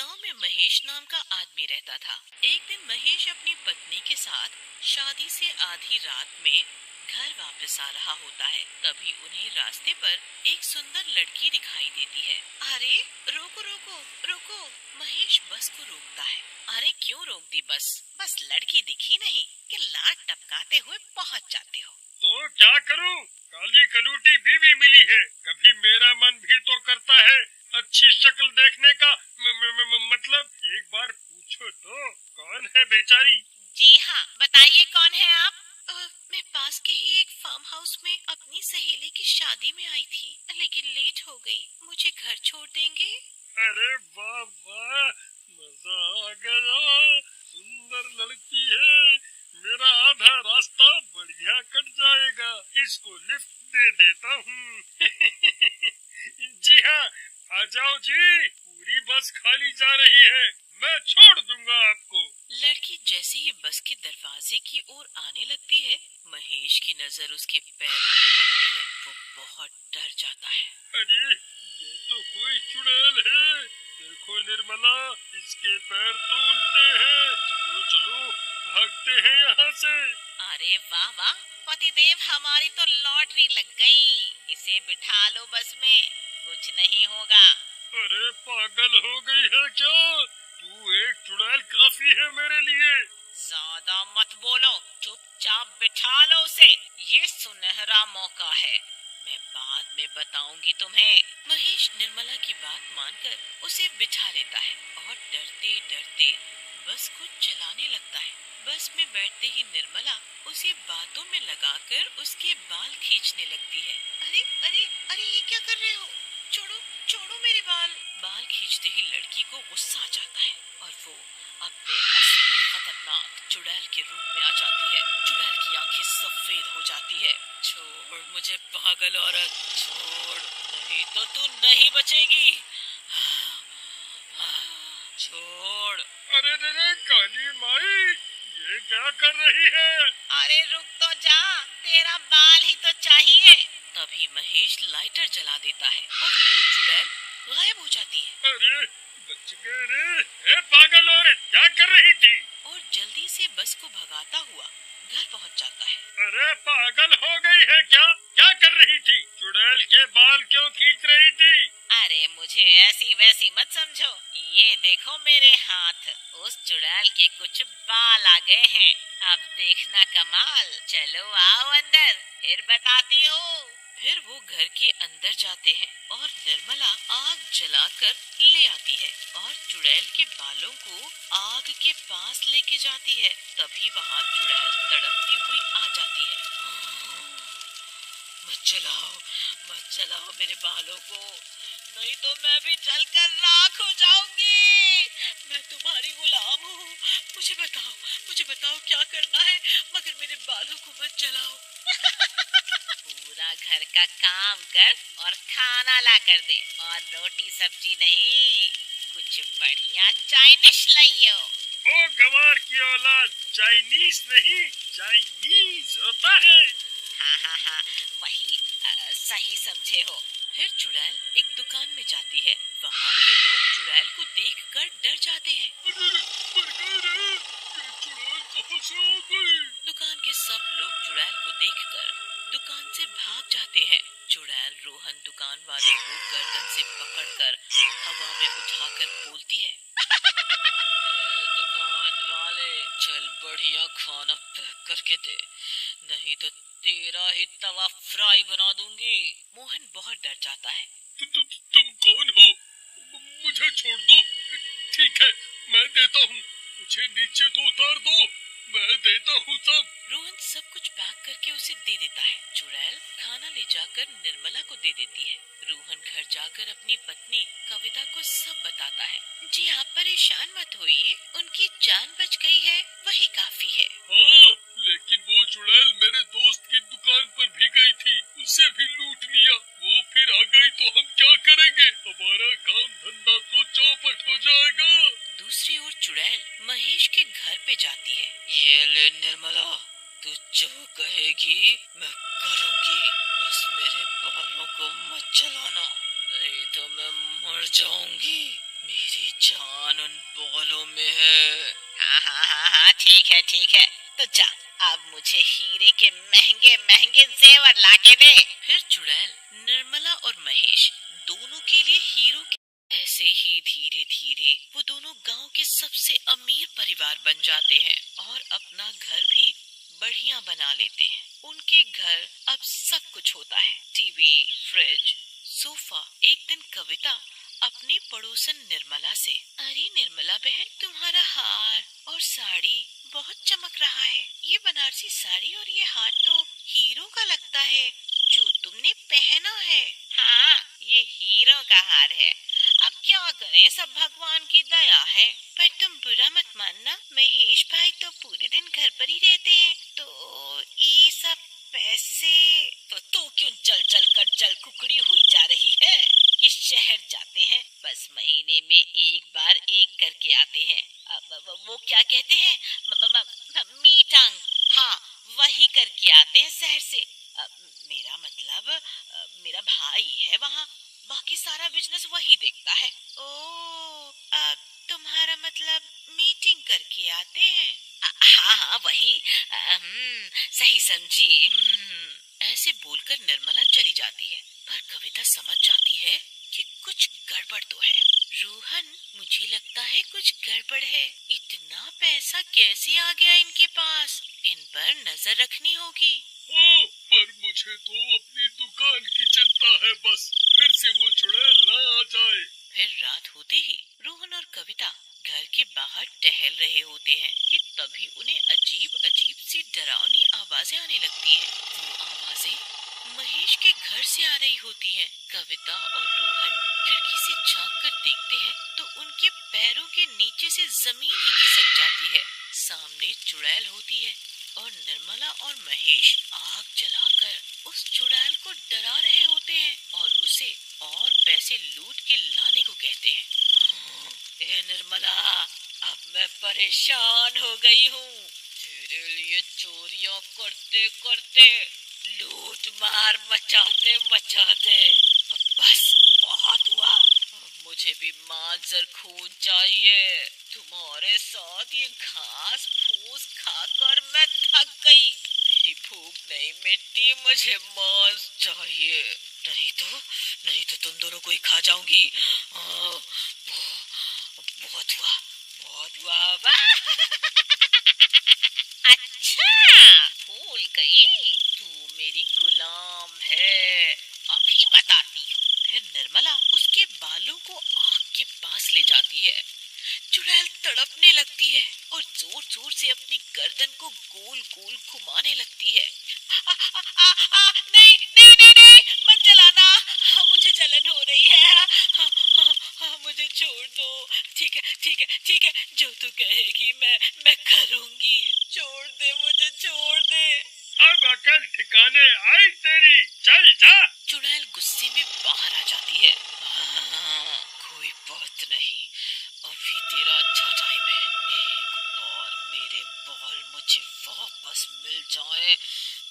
गांव में महेश नाम का आदमी रहता था। एक दिन महेश अपनी पत्नी के साथ शादी से आधी रात में घर वापस आ रहा होता है। तभी उन्हें रास्ते पर एक सुंदर लड़की दिखाई देती है। अरे रोको रोको रोको, महेश बस को रोकता है। अरे क्यों रोक दी बस? बस लड़की दिखी नहीं कि लात टपकाते हुए पहुंच जाते हो। तो क्या करूं? काली कलूटी बीवी मिली है। कभी मेरा मन भी तो करता है अच्छी शक्ल देखने का। मतलब एक बार पूछो तो कौन है बेचारी? जी हाँ, बताइए कौन है आप? मैं पास के ही एक फार्म हाउस में अपनी सहेली की शादी में आई थी, लेकिन लेट हो गई। मुझे घर छोड़ देंगे? अरे वाह वाह, मजा आ गया। सुंदर लड़की है, मेरा आधा रास्ता बढ़िया कट जाएगा। इसको लिफ्ट दे देता हूँ। जी हाँ, आ जाओ जी, पूरी बस खाली जा रही है, मैं छोड़ दूंगा आपको। लड़की जैसे ही बस के दरवाजे की ओर आने लगती है, महेश की नजर उसके पैरों पे पड़ती है। वो बहुत डर जाता है। अरे ये तो कोई चुड़ैल है। देखो निर्मला, इसके पैर तो उल्टे हैं। चलो चलो, भागते हैं यहाँ से। अरे वाह वाह पतिदेव, हमारी तो लॉटरी लग गई। इसे बिठा लो बस में, कुछ नहीं होगा। अरे पागल हो गई है क्या? तू एक चुड़ैल काफी है मेरे लिए। ज्यादा मत बोलो, चुपचाप बिठा लो उसे। ये सुनहरा मौका है, मैं बाद में बताऊंगी तुम्हें। महेश निर्मला की बात मानकर उसे बिठा लेता है और डरते डरते बस को चलाने लगता है। बस में बैठते ही निर्मला उसे बातों में लगाकर उसके बाल खींचने लगती है। अरे अरे अरे, ये क्या कर रहे हो? छोड़ो छोड़ो मेरे बाल। बाल खींचते ही लड़की को गुस्सा आ जाता है और वो अपने असली खतरनाक चुड़ैल के रूप में आ जाती है। चुड़ैल की आंखें सफेद हो जाती है। छोड़ मुझे पागल औरत, छोड़, नहीं तो तू नहीं बचेगी। छोड़। अरे रे काली माई, ये क्या कर रही है? अरे रुक तो जा, तेरा बाल ही तो चाहिए। तभी महेश लाइटर जला देता है और वो चुड़ैल गायब हो जाती है। अरे बच गए रे। ए पागल औरत, क्या कर रही थी? और जल्दी से बस को भगाता हुआ घर पहुंच जाता है। अरे पागल हो गई है क्या? क्या कर रही थी? चुड़ैल के बाल क्यों खींच रही थी? अरे मुझे ऐसी वैसी मत समझो, ये देखो मेरे हाथ, उस चुड़ैल के कुछ बाल आ गए हैं। अब देखना कमाल। चलो आओ अंदर, फिर बताती हूँ। फिर वो घर के अंदर जाते हैं और निर्मला आग जलाकर ले आती है और चुड़ैल के बालों को आग के पास लेके जाती है। तभी वहाँ चुड़ैल तड़पती हुई आ जाती है। मत जलाओ मेरे बालों को, नहीं तो मैं भी जलकर राख हो जाऊंगी। मैं तुम्हारी गुलाम हूँ। मुझे बताओ क्या करना है, मगर मेरे बालों को मत जलाओ। पूरा घर का काम कर और खाना ला कर दे, और रोटी सब्जी नहीं, कुछ बढ़िया चाइनीज लाइयो। ओ गवार की औलाद, चाइनीज नहीं चाइनीज होता है। हाँ, वही, सही समझे हो। फिर चुड़ैल एक दुकान में जाती है। वहाँ के लोग चुड़ैल को देखकर डर जाते हैं। दुकान के सब लोग चुड़ैल को देखकर दुकान से भाग जाते हैं। चुड़ैल रोहन दुकान वाले को गर्दन से पकड़कर हवा में उठाकर बोलती है, दुकान वाले, चल बढ़िया खाना पैक करके दे, नहीं तो तेरा ही तवा फ्राई बना दूंगी। मोहन बहुत डर जाता है। तुम कौन हो? मुझे छोड़ दो। ठीक है, मैं देता हूँ। मुझे नीचे तो उतार दो, मैं देता हूँ सब। रोहन सब कुछ पैक करके उसे दे देता है। चुड़ैल खाना ले जाकर निर्मला को दे देती है। रोहन घर जाकर अपनी पत्नी कविता को सब बताता है। जी आप परेशान मत होइए, उनकी जान बच गई है, वही काफी है। हाँ, लेकिन वो चुड़ैल मेरे दोस्त की दुकान पर भी गई थी, उसे भी लूट लिया। वो फिर आ गई तो हम क्या करेंगे? हमारा काम धंधा तो चौपट हो जाएगा। दूसरी ओर चुड़ैल महेश के घर पे जाती है। ये ले निर्मला, तू जो कहेगी मैं करूंगी, बस मेरे बालों को मत जलाना, नहीं तो मैं मर जाऊंगी। मेरी जान उन बॉलों में है। हाँ हाँ हाँ हाँ, ठीक है ठीक है। तो जा, अब मुझे हीरे के महंगे महंगे जेवर लाके दे। फिर चुड़ैल निर्मला और महेश दोनों के लिए हीरो के ऐसे ही धीरे धीरे वो दोनों गांव के सबसे अमीर परिवार बन जाते हैं और अपना घर भी बढ़िया बना लेते हैं। उनके घर अब सब कुछ होता है, टीवी, फ्रिज, सोफा। एक दिन कविता अपनी पड़ोसन निर्मला से, अरे निर्मला बहन, तुम्हारा हार और साड़ी बहुत चमक रहा है। ये बनारसी साड़ी और ये हार तो हीरो का लगता है जो तुमने पहना है। हाँ, ये हीरो का हार है। अब क्या करें, सब भगवान की दया है। पर तुम बुरा मत मानना, महेश भाई तो पूरे दिन घर पर ही रहते हैं, तो ये सब पैसे तो क्यों चल चल कर जल कुकड़ी हुई जा रही है। ये शहर जाते हैं, बस महीने में एक बार एक करके आते हैं। वो क्या कहते हैं, मीटिंग। हाँ, वही करके आते हैं शहर से। मेरा मतलब मेरा भाई है वहाँ, बाकी सारा बिजनेस वही देखता है। ओ, तुम्हारा मतलब मीटिंग करके आते हैं। हाँ हाँ वही। सही समझी। ऐसे बोलकर निर्मला चली जाती है, पर कविता समझ जाती है कि कुछ गड़बड़ तो है। रोहन, मुझे लगता है कुछ गड़बड़ है। इतना पैसा कैसे आ गया इनके पास? इन पर नजर रखनी होगी। हाँ, पर मुझे तो अपनी दुकान की चिंता है बस, फिर से वो चुड़ैल ना आ जाए। फिर रात होते ही रोहन और कविता घर के बाहर टहल रहे होते हैं कि तभी उन्हें अजीब अजीब सी डरावनी आवाजें आने लगती है। वो आवाजें महेश के घर से आ रही होती हैं। कविता और रोहन खिड़की से झांक कर देखते हैं तो उनके पैरों के नीचे से जमीन ही खिसक जाती है। सामने चुड़ैल होती है और निर्मला और महेश आग जलाकर उस चुड़ैल को डरा रहे होते हैं और उसे और पैसे लूट के लाने को कहते हैं। ए निर्मला, अब मैं परेशान हो गई हूँ। तेरे लिए चोरियां करते करते, लूट मार मचाते मचाते अब बस बहुत हुआ। अब मुझे भी मांजर खून चाहिए। तुम्हारे साथ ये घास फूस खाकर मैं थक गई। मेरी भूख नहीं मिटती, मुझे मांस चाहिए। नहीं तो तुम दोनों को ही खा जाऊंगी। बहुत हुआ, बहुत हुआ। अच्छा, भूल गई, तू मेरी गुलाम है। अभी बताती हूँ। फिर निर्मला उसके बालों को आग के पास ले जाती है। चुड़ैल तड़पने लगती है और जोर जोर से अपनी गर्दन को गोल गोल घुमाने लगती है। नहीं नहीं नहीं नहीं, मत जलाना। मुझे जलन हो रही है। मुझे छोड़ दो। ठीक है ठीक है ठीक है, जो तू कहेगी मैं करूंगी। छोड़ दे, मुझे छोड़ दे। अब अकल ठिकाने आई तेरी, चल जा। चुड़ैल गुस्से में बाहर आ जाती है। कोई बात नहीं, अभी तेरा अच्छा टाइम है। एक बार मेरे बॉल मुझे वापस मिल जाए,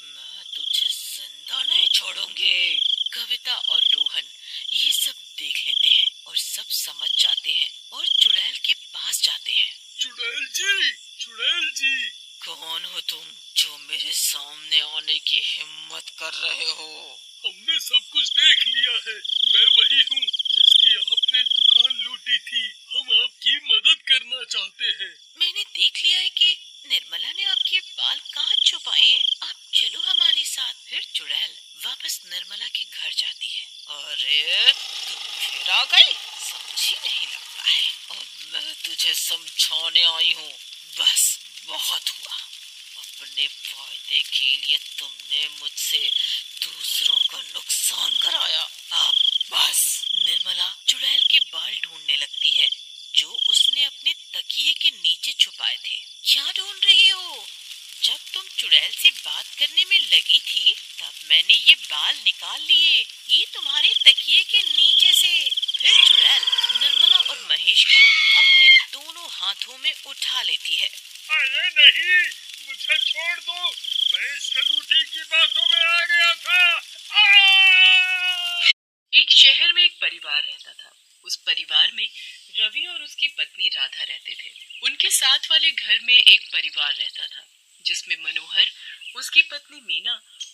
मैं तुझे जिंदा नहीं छोड़ूंगी। कविता और रोहन ये सब देख लेते हैं और सब समझ जाते हैं और चुड़ैल के पास जाते हैं। चुड़ैल जी, चुड़ैल जी। कौन हो तुम जो मेरे सामने आने की हिम्मत कर रहे हो? हमने सब कुछ देख लिया है। मैं वही हूँ जिसकी आपने दुकान लूटी थी। हम आपकी मदद करना चाहते हैं। मैंने देख लिया है कि निर्मला ने आपके बाल कहाँ छुपाए हैं। आप चलो हमारे साथ। फिर चुड़ैल वापस निर्मला के घर जाती है। अरे तू फिर आ गई, समझी नहीं लगता है। अब मैं तुझे समझाने आई हूँ। बस बहुत हुआ। अपने फायदे के लिए तुमने मुझसे दूसरों का नुकसान कराया। अब बस। निर्मला चुड़ैल के बाल ढूंढने लगती है जो उसने अपने तकिए के नीचे छुपाए थे। क्या ढूंढ रही हो? जब तुम चुड़ैल से बात करने में लगी थी तब मैंने ये बाल निकाल लिए, ये तुम्हारे तकिए के नीचे से। फिर चुड़ैल निर्मला और महेश को अपने दोनों हाथों में उठा लेती है। अरे नहीं, मुझे छोड़ दो। मैं इस कलूटी की बातों में आ गया था। एक शहर में एक परिवार रहता था। उस परिवार में रवि और उसकी पत्नी राधा रहते थे। उनके साथ वाले घर में एक परिवार रहता था जिसमें मनोहर, उसकी पत्नी मीना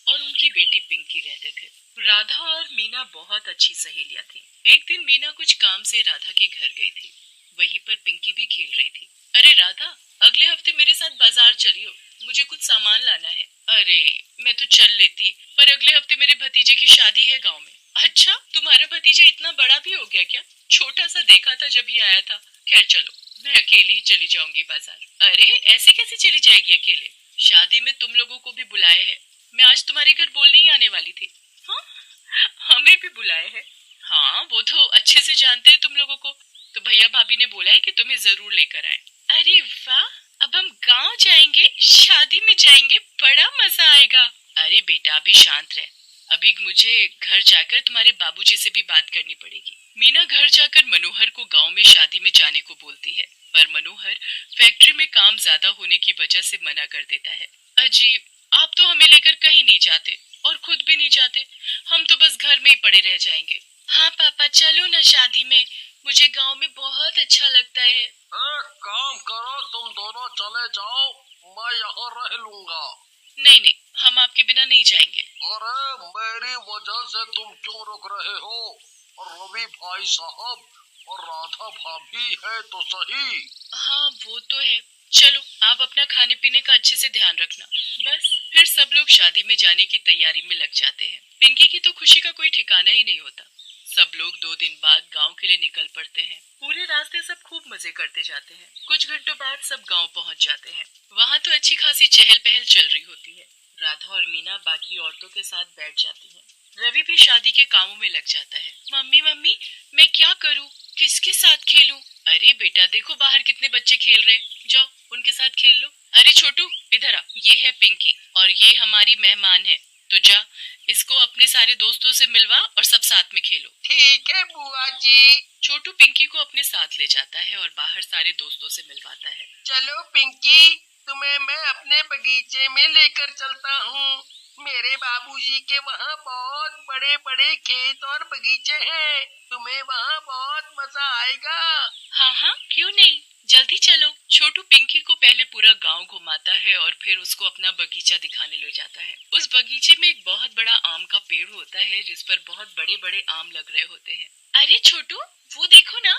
और उनकी बेटी पिंकी रहते थे। राधा और मीना बहुत अच्छी सहेलियां थी। एक दिन मीना कुछ काम से राधा के घर गई थी। वहीं पर पिंकी भी खेल रही थी। अरे राधा, अगले हफ्ते मेरे साथ बाजार चलियो, मुझे कुछ सामान लाना है। अरे मैं तो चल लेती, पर अगले हफ्ते मेरे भतीजे की शादी है गांव में। अच्छा, तुम्हारा भतीजा इतना बड़ा भी हो गया क्या? छोटा सा देखा था जब ये आया था। खैर चलो, मैं अकेली ही चली जाऊंगी बाजार। अरे ऐसे कैसे चली जाएगी अकेले? शादी में तुम लोगों को भी बुलाए हैं। मैं आज तुम्हारे घर बोलने ही आने वाली थी। हाँ, हमें भी बुलाए हैं। हाँ, वो तो अच्छे से जानते हैं तुम लोगों को। तो भैया भाभी ने बोला है कि तुम्हें जरूर लेकर आए। अरे वाह, अब हम गांव जाएंगे, शादी में जाएंगे, बड़ा मजा आएगा। अरे बेटा अभी शांत रह, अभी मुझे घर जाकर तुम्हारे बाबूजी से भी बात करनी पड़ेगी। मीना घर जाकर मनोहर को गांव में शादी में जाने को बोलती है, पर मनोहर फैक्ट्री में काम ज्यादा होने की वजह से मना कर देता है। अजीब, आप तो हमें लेकर कहीं नहीं जाते और खुद भी नहीं जाते, हम तो बस घर में ही पड़े रह जाएंगे। हाँ पापा, चलो ना शादी में, मुझे गांव में बहुत अच्छा लगता है। एक काम करो, तुम दोनों चले जाओ, मैं यहाँ रह लूंगा। नहीं नहीं, हम आपके बिना नहीं जाएंगे। अरे मेरी वजह से तुम क्यों रुक रहे हो? और रवि भाई साहब और राधा भाभी है तो सही। हाँ वो तो है। चलो, आप अपना खाने पीने का अच्छे से ध्यान रखना। बस फिर सब लोग शादी में जाने की तैयारी में लग जाते हैं। पिंकी की तो खुशी का कोई ठिकाना ही नहीं होता। सब लोग 2 दिन बाद गांव के लिए निकल पड़ते हैं। पूरे रास्ते सब खूब मजे करते जाते हैं। कुछ घंटों बाद सब गांव पहुंच जाते हैं। वहाँ तो अच्छी खासी चहल पहल चल रही होती है। राधा और मीना बाकी औरतों के साथ बैठ जाती हैं। रवि भी शादी के कामों में लग जाता है। मम्मी मम्मी, मैं क्या करूं, किसके साथ खेलूं? अरे बेटा देखो बाहर कितने बच्चे खेल रहे हैं, जाओ उनके साथ खेल लो। अरे छोटू इधर आ, ये है पिंकी और ये हमारी मेहमान है, तो जा इसको अपने सारे दोस्तों से मिलवा और सब साथ में खेलो। ठीक है बुआ जी। छोटू पिंकी को अपने साथ ले जाता है और बाहर सारे दोस्तों से मिलवाता है। चलो पिंकी, तुम्हें मैं अपने बगीचे में लेकर चलता हूँ। मेरे बाबूजी के वहाँ बहुत बड़े बड़े खेत और बगीचे हैं, तुम्हें वहाँ बहुत मजा आएगा। हाँ हाँ, क्यों नहीं, जल्दी चलो। छोटू पिंकी को पहले पूरा गांव घुमाता है और फिर उसको अपना बगीचा दिखाने ले जाता है। उस बगीचे में एक बहुत बड़ा आम का पेड़ होता है जिस पर बहुत बड़े बड़े आम लग रहे होते हैं। अरे छोटू, वो देखो ना,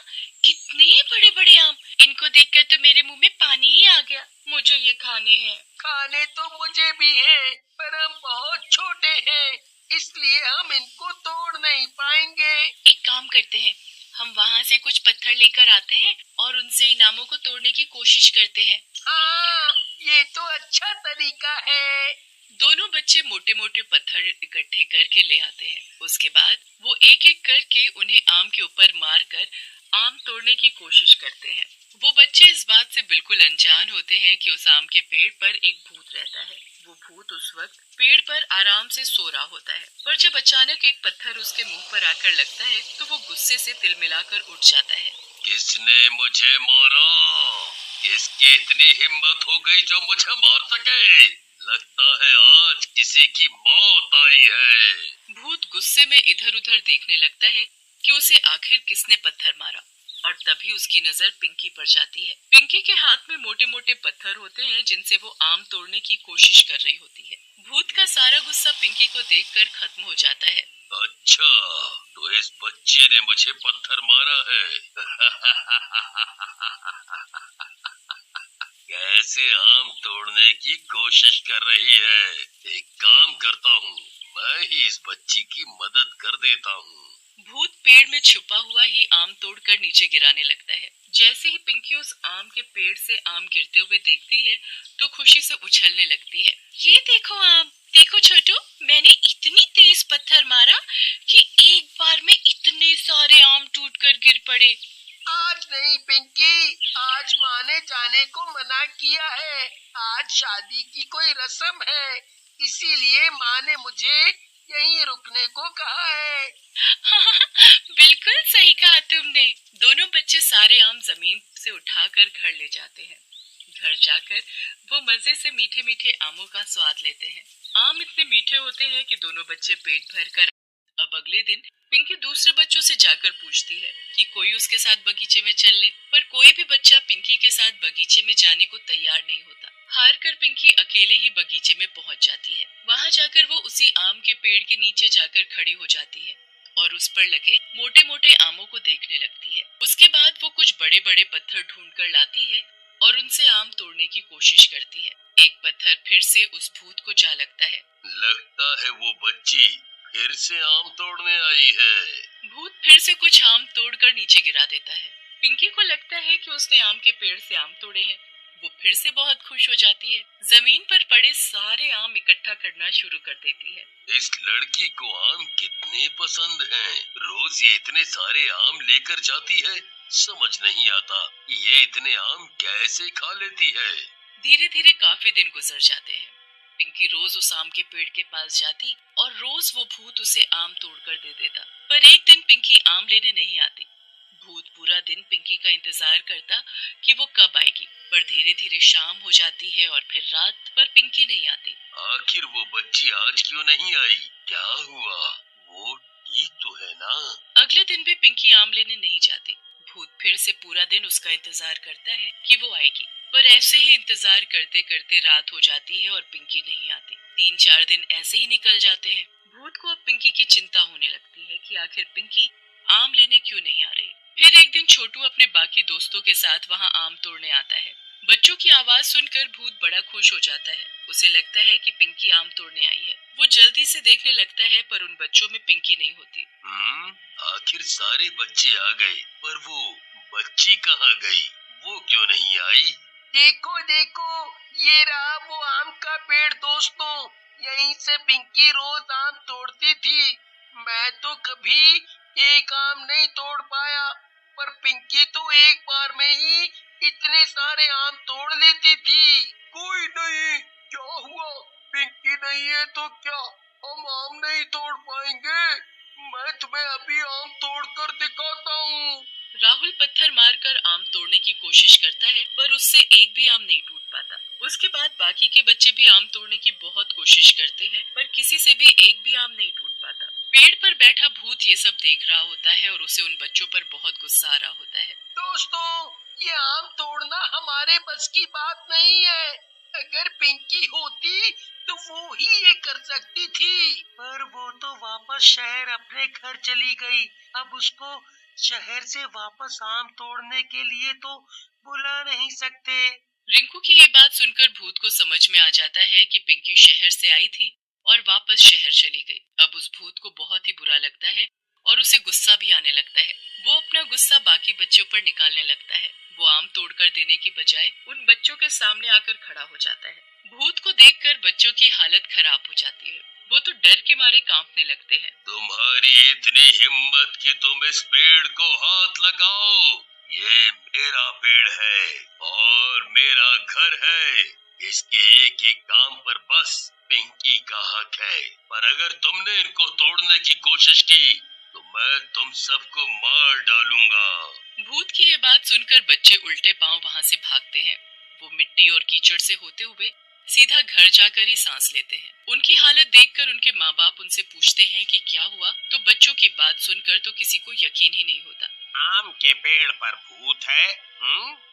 कितने बड़े बड़े आम, इनको देखकर तो मेरे मुंह में पानी ही आ गया। मुझे ये खाने हैं। खाने तो मुझे भी है, पर हम बहुत छोटे हैं, इसलिए हम इनको तोड़ नहीं पाएंगे। एक काम करते हैं, हम वहाँ से कुछ पत्थर लेकर आते हैं और उनसे इनामों को तोड़ने की कोशिश करते हैं। हाँ, ये तो अच्छा तरीका है। दोनों बच्चे मोटे मोटे पत्थर इकट्ठे करके ले आते हैं। उसके बाद वो एक एक करके उन्हें आम के ऊपर मार कर आम तोड़ने की कोशिश करते हैं। वो बच्चे इस बात से बिल्कुल अनजान होते हैं कि उस आम के पेड़ पर एक भूत रहता है। वो भूत उस वक्त पेड़ पर आराम से सो रहा होता है, पर जब अचानक एक पत्थर उसके मुंह पर आकर लगता है तो वो गुस्से से तिलमिलाकर उठ जाता है। किसने मुझे मारा? किसकी इतनी हिम्मत हो गई जो मुझे मार सके? लगता है आज किसी की मौत आई है। भूत गुस्से में इधर उधर देखने लगता है कि उसे आखिर किसने पत्थर मारा, और तभी उसकी नजर पिंकी पर जाती है। पिंकी के हाथ में मोटे मोटे पत्थर होते हैं जिनसे वो आम तोड़ने की कोशिश कर रही होती है। भूत का सारा गुस्सा पिंकी को देखकर खत्म हो जाता है। अच्छा, तो इस बच्ची ने मुझे पत्थर मारा है। कैसे आम तोड़ने की कोशिश कर रही है? एक काम करता हूँ, मैं ही इस बच्ची की मदद कर देता हूँ। भूत पेड़ में छुपा हुआ ही आम तोड़कर नीचे गिराने लगता है। जैसे ही पिंकी उस आम के पेड़ से आम गिरते हुए देखती है तो खुशी से उछलने लगती है। ये देखो आम, देखो छोटू, मैंने इतनी तेज पत्थर मारा कि एक बार में इतने सारे आम टूटकर गिर पड़े। आज नहीं पिंकी, आज माँ ने जाने को मना किया है। आज शादी की कोई रस्म है, इसीलिए माँ ने मुझे यहीं रुकने को कहा है। बिल्कुल सही कहा तुमने। दोनों बच्चे सारे आम जमीन से उठाकर घर ले जाते हैं। घर जाकर वो मजे से मीठे मीठे आमों का स्वाद लेते हैं। आम इतने मीठे होते हैं कि दोनों बच्चे पेट भर कर अब अगले दिन पिंकी दूसरे बच्चों से जाकर पूछती है कि कोई उसके साथ बगीचे में चल ले, पर कोई भी बच्चा पिंकी के साथ बगीचे में जाने को तैयार नहीं होता। हार कर पिंकी अकेले ही बगीचे में पहुंच जाती है। वहां जाकर वो उसी आम के पेड़ के नीचे जाकर खड़ी हो जाती है और उस पर लगे मोटे मोटे आमों को देखने लगती है। उसके बाद वो कुछ बड़े बड़े पत्थर ढूंढ कर लाती है और उनसे आम तोड़ने की कोशिश करती है। एक पत्थर फिर से उस भूत को जा लगता है वो बच्ची फिर से आम तोड़ने आई है। भूत फिर से कुछ आम तोड़कर नीचे गिरा देता है। पिंकी को लगता है कि उसने आम के पेड़ से आम तोड़े हैं। वो फिर से बहुत खुश हो जाती है। जमीन पर पड़े सारे आम इकट्ठा करना शुरू कर देती है। इस लड़की को आम कितने पसंद हैं। रोज ये इतने सारे आम लेकर जाती है। समझ नहीं आता ये इतने आम कैसे खा लेती है। धीरे धीरे काफी दिन गुजर जाते हैं। पिंकी रोज उस आम के पेड़ के पास जाती और रोज वो भूत उसे आम तोड़कर दे देता। पर एक दिन पिंकी आम लेने नहीं आती। भूत पूरा दिन पिंकी का इंतजार करता कि वो कब आएगी, पर धीरे धीरे शाम हो जाती है और फिर रात, पर पिंकी नहीं आती। आखिर वो बच्ची आज क्यों नहीं आई? क्या हुआ? वो ठीक तो है ना? अगले दिन भी पिंकी आम लेने नहीं जाती। भूत फिर से पूरा दिन उसका इंतजार करता है कि वो आएगी, पर ऐसे ही इंतजार करते करते रात हो जाती है और पिंकी नहीं आती। 3-4 दिन ऐसे ही निकल जाते हैं। भूत को अब पिंकी की चिंता होने लगती है कि आखिर पिंकी आम लेने क्यों नहीं आ रही। फिर एक दिन छोटू अपने बाकी दोस्तों के साथ वहां आम तोड़ने आता है। बच्चों की आवाज सुनकर भूत बड़ा खुश हो जाता है। उसे लगता है कि पिंकी आम तोड़ने आई है। वो जल्दी से देखने लगता है, पर उन बच्चों में पिंकी नहीं होती। आखिर सारे बच्चे आ गए, पर वो बच्ची कहाँ गई? वो क्यों नहीं आई? देखो देखो, ये रहा वो आम का पेड़ दोस्तों। यहीं से पिंकी रोज आम तोड़ती थी। मैं तो कभी एक आम नहीं तोड़ पाया, पर पिंकी तो एक बार में ही इतने सारे आम तोड़ लेती थी। कोई नहीं, क्या हुआ? पिंकी नहीं है तो क्या हम आम नहीं तोड़ पाएंगे? मैं तुम्हें अभी आम तोड़कर दिखाता हूँ। राहुल पत्थर मारकर आम तोड़ने की कोशिश करता है, पर उससे एक भी आम नहीं टूट पाता। उसके बाद बाकी के बच्चे भी आम तोड़ने की बहुत कोशिश करते हैं, पर किसी से भी एक भी आम नहीं टूट पाता। पेड़ पर बैठा भूत ये सब देख रहा होता है और उसे उन बच्चों पर बहुत गुस्सा आ रहा होता है। दोस्तों, ये आम तोड़ना हमारे बस की बात नहीं है। अगर पिंकी होती तो वो ही ये कर सकती थी, पर वो तो वापस शहर अपने घर चली गई। अब उसको शहर से वापस आम तोड़ने के लिए तो बुला नहीं सकते। रिंकू की ये बात सुनकर भूत को समझ में आ जाता है कि पिंकी शहर से आई थी और वापस शहर चली गई। अब उस भूत को बहुत ही बुरा लगता है और उसे गुस्सा भी आने लगता है। वो अपना गुस्सा बाकी बच्चों पर निकालने लगता है। वो आम तोड़कर देने की बजाय उन बच्चों के सामने आकर खड़ा हो जाता है। भूत को देखकर बच्चों की हालत खराब हो जाती है। वो तो डर के मारे कांपने लगते हैं। तुम्हारी इतनी हिम्मत कि तुम इस पेड़ को हाथ लगाओ। ये मेरा पेड़ है और मेरा घर है। इसके एक एक काम पर बस पिंकी का हक है। पर अगर तुमने इनको तोड़ने की कोशिश की तो मैं तुम सबको मार डालूंगा। भूत की ये बात सुनकर बच्चे उल्टे पांव वहां से भागते हैं। वो मिट्टी और कीचड़ से होते हुए सीधा घर जाकर ही सांस लेते हैं। उनकी हालत देखकर उनके माँ बाप उनसे पूछते हैं कि क्या हुआ, तो बच्चों की बात सुनकर तो किसी को यकीन ही नहीं होता। आम के पेड़ पर भूत है?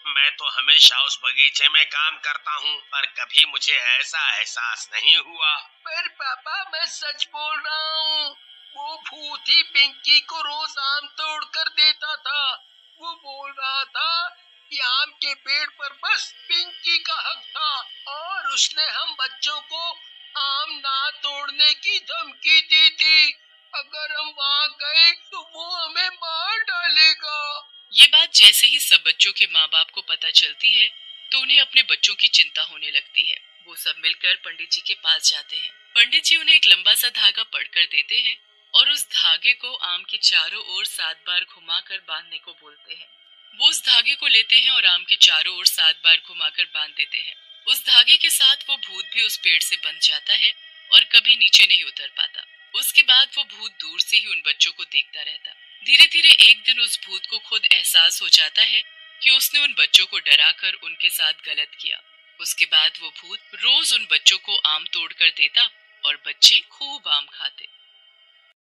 मैं तो हमेशा उस बगीचे में काम करता हूँ, पर कभी मुझे ऐसा एहसास नहीं हुआ। पर पापा, मैं सच बोल रहा हूँ। वो भूत ही पिंकी को रोज आम तोड़ कर देता था। वो बोल रहा था कि आम के पेड़ पर बस पिंकी का हक था और उसने हम बच्चों को आम ना तोड़ने की धमकी दी थी। अगर हम वहाँ गए तो वो हमें मार डालेगा। ये बात जैसे ही सब बच्चों के माँ बाप को पता चलती है तो उन्हें अपने बच्चों की चिंता होने लगती है। वो सब मिलकर पंडित जी के पास जाते हैं। पंडित जी उन्हें एक लंबा सा धागा पढ़कर देते हैं और उस धागे को आम के चारों ओर 7 बार घुमाकर बांधने को बोलते हैं। वो उस धागे को लेते हैं और आम के चारों ओर 7 बार घुमाकर बांध देते हैं। उस धागे के साथ वो भूत भी उस पेड़ से बंध जाता है और कभी नीचे नहीं उतर पाता। उसके बाद वो भूत दूर से ही उन बच्चों को देखता रहता। धीरे धीरे एक दिन उस भूत को खुद एहसास हो जाता है कि उसने उन बच्चों को डराकर उनके साथ गलत किया। उसके बाद वो भूत रोज उन बच्चों को आम तोड़कर देता और बच्चे खूब आम खाते।